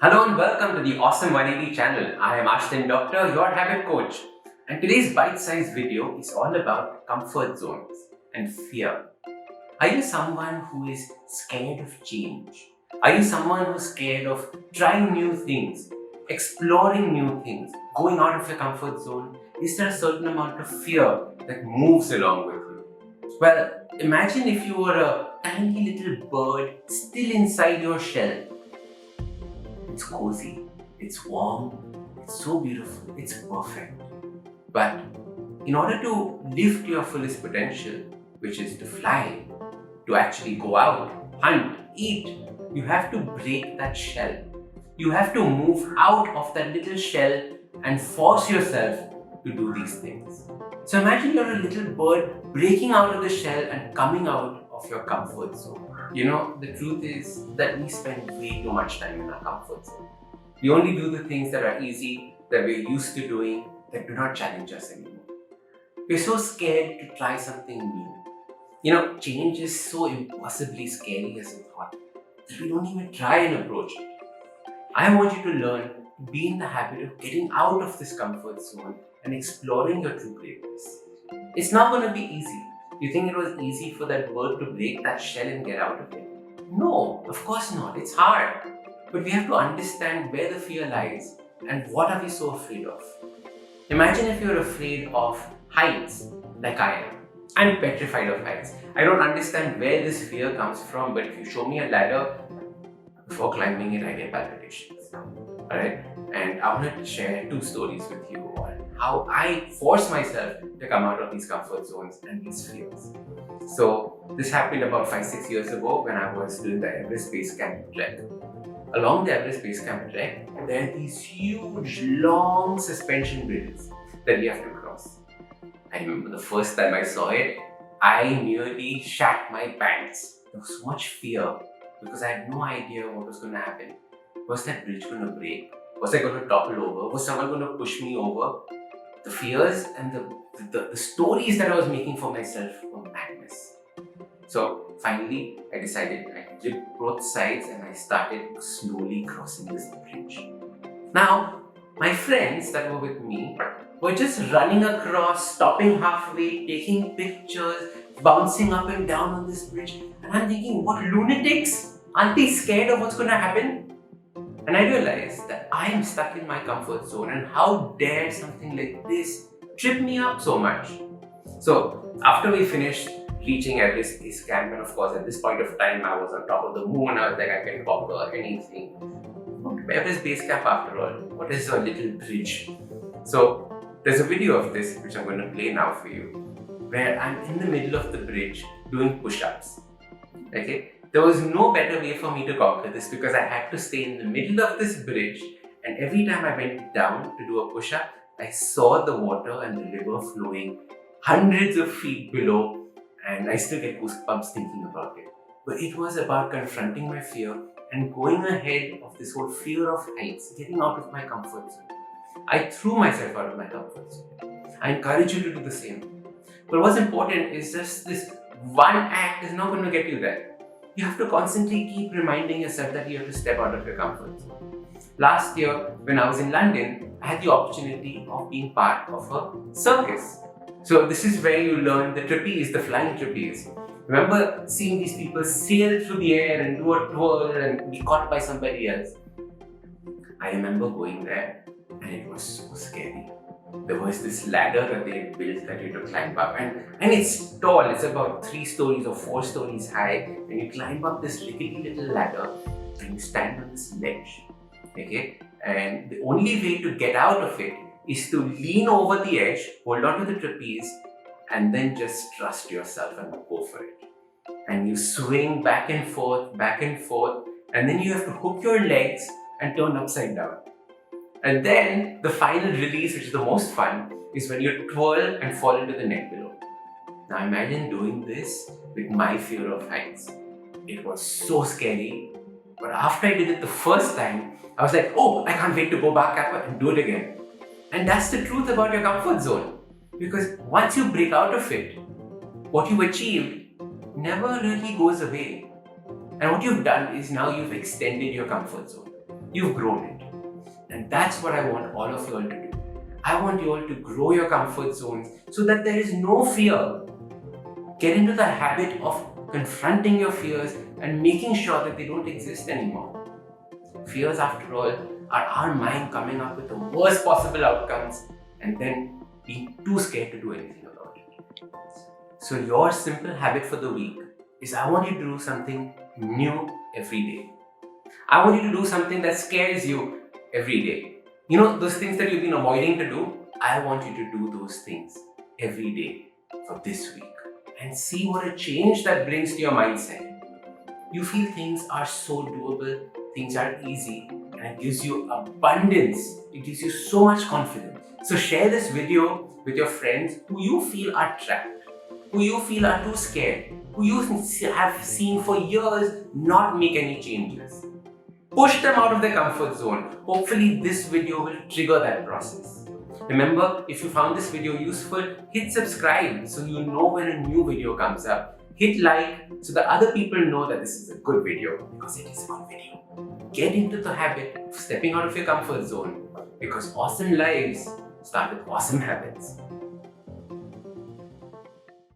Hello and welcome to the Awesome 180 channel. I am Ashton Doctor, your habit coach. And today's bite-sized video is all about comfort zones and fear. Are you someone who is scared of change? Are you someone who's scared of trying new things, exploring new things, going out of your comfort zone? Is there a certain amount of fear that moves along with you? Well, imagine if you were a tiny little bird still inside your shell. It's cozy, it's warm, it's so beautiful, it's perfect. But in order to live to your fullest potential, which is to fly, to actually go out, hunt, eat, you have to break that shell. You have to move out of that little shell and force yourself to do these things. So imagine you're a little bird breaking out of the shell and coming out of your comfort zone. The truth is that we spend way too much time in our comfort zone. We only do the things that are easy, that we're used to doing, that do not challenge us anymore. We're so scared to try something new. Change is so impossibly scary as a thought that we don't even try and approach it. I want you to learn to be in the habit of getting out of this comfort zone and exploring your true greatness. It's not going to be easy. You think it was easy for that bird to break that shell and get out of it? No, of course not. It's hard. But we have to understand where the fear lies and what are we so afraid of. Imagine if you're afraid of heights, like I am. I'm petrified of heights. I don't understand where this fear comes from, but if you show me a ladder, before climbing it, I get palpitations. Alright? And I want to share two stories with you on how I force myself to come out of these comfort zones and these fears. So, this happened about 5-6 years ago when I was doing the Everest Base Camp trek. Along the Everest Base Camp trek, there are these huge, long suspension bridges that we have to cross. I remember the first time I saw it, I nearly shat my pants. There was so much fear because I had no idea what was going to happen. Was that bridge going to break? Was I going to topple over? Was someone going to push me over? The fears and the stories that I was making for myself were madness. So finally, I decided I gripped both sides and I started slowly crossing this bridge. Now, my friends that were with me were just running across, stopping halfway, taking pictures, bouncing up and down on this bridge. And I'm thinking, what lunatics? Aren't they scared of what's going to happen? And I realized that I am stuck in my comfort zone, and how dare something like this trip me up so much? So, after we finished reaching Everest Base Camp, and of course, at this point of time, I was on top of the moon, I was like, I can conquer anything. Everest Base Camp, after all, what is a little bridge? So, there's a video of this which I'm going to play now for you, where I'm in the middle of the bridge doing push-ups. Okay? There was no better way for me to conquer this because I had to stay in the middle of this bridge, and every time I went down to do a push-up, I saw the water and the river flowing hundreds of feet below, and I still get goosebumps thinking about it. But it was about confronting my fear and going ahead of this whole fear of heights, getting out of my comfort zone. I threw myself out of my comfort zone. I encourage you to do the same. But what's important is just this one act is not going to get you there. You have to constantly keep reminding yourself that you have to step out of your comfort zone. Last year, when I was in London, I had the opportunity of being part of a circus. So this is where you learn the trapeze, the flying trapeze. Remember seeing these people sail through the air and do a twirl and be caught by somebody else? I remember going there and it was so scary. There was this ladder that they had built that you had to climb up, and it's tall, it's about 3 stories or 4 stories high, and you climb up this rickety little ladder and you stand on this ledge. Okay? And the only way to get out of it is to lean over the edge, hold on to the trapeze, and then just trust yourself and go for it. And you swing back and forth, and then you have to hook your legs and turn upside down. And then the final release, which is the most fun, is when you twirl and fall into the net below. Now imagine doing this with my fear of heights. It was so scary, but after I did it the first time, I was like, oh, I can't wait to go back up and do it again. And that's the truth about your comfort zone. Because once you break out of it, what you've achieved never really goes away. And what you've done is now you've extended your comfort zone. you've grown it. And that's what I want all of you all to do. I want you all to grow your comfort zones so that there is no fear. Get into the habit of confronting your fears and making sure that they don't exist anymore. Fears, after all, are our mind coming up with the worst possible outcomes and then being too scared to do anything about it. So your simple habit for the week is I want you to do something new every day. I want you to do something that scares you every day. You know, those things that you've been avoiding to do, I want you to do those things every day for this week and see what a change that brings to your mindset. You feel things are so doable, things are easy, and it gives you abundance. It gives you so much confidence. So share this video with your friends who you feel are trapped, who you feel are too scared, who you have seen for years not make any changes. Push them out of their comfort zone. Hopefully this video will trigger that process. Remember, if you found this video useful, hit subscribe so you know when a new video comes up. Hit like so that other people know that this is a good video, because it is a good video. Get into the habit of stepping out of your comfort zone, because awesome lives start with awesome habits.